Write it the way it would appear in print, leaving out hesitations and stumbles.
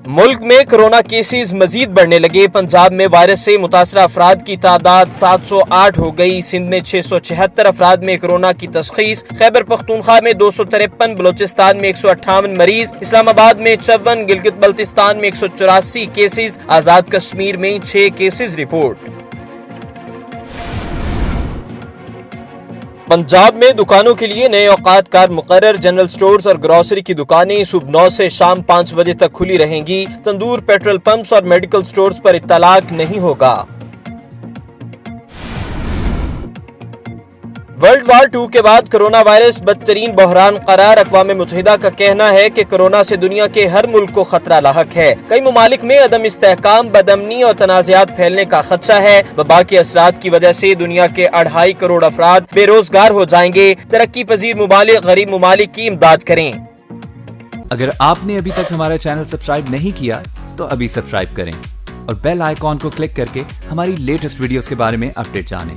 ملک میں corona cases مزید بڑھنے لگے۔ پنجاب میں وائرس سے متاثرہ افراد کی تعداد 708 ہو گئی۔ سندھ میں 676 افراد میں کورونا کی تشخیص۔ خیبر پختونخوا میں 253، بلوچستان میں 158 مریض، اسلام آباد میں 54، گلگت بلتستان میں 184 کیسز، آزاد کشمیر میں 6 کیسز رپورٹ۔ پنجاب میں دکانوں کے لیے نئے اوقات کار مقرر۔ جنرل سٹورز اور گروسری کی دکانیں صبح 9 سے شام 5 بجے تک کھلی رہیں گی۔ تندور، پیٹرول پمپس اور میڈیکل سٹورز پر اطلاق نہیں ہوگا۔ ورلڈ وار 2 کے بعد کرونا وائرس بدترین بحران قرار۔ اقوام متحدہ کا کہنا ہے کہ کرونا سے دنیا کے ہر ملک کو خطرہ لاحق ہے۔ کئی ممالک میں عدم استحکام، بدامنی اور تنازعات پھیلنے کا خدشہ ہے۔ وبا کے اثرات کی وجہ سے دنیا کے 2.5 کروڑ افراد بے روزگار ہو جائیں گے۔ ترقی پذیر ممالک غریب ممالک کی امداد کریں۔ اگر آپ نے ابھی تک ہمارا چینل سبسکرائب نہیں کیا تو ابھی سبسکرائب کریں اور بیل آئیکن کو کلک کر کے ہماری لیٹسٹ ویڈیوز کے بارے میں اپڈیٹ جانیں۔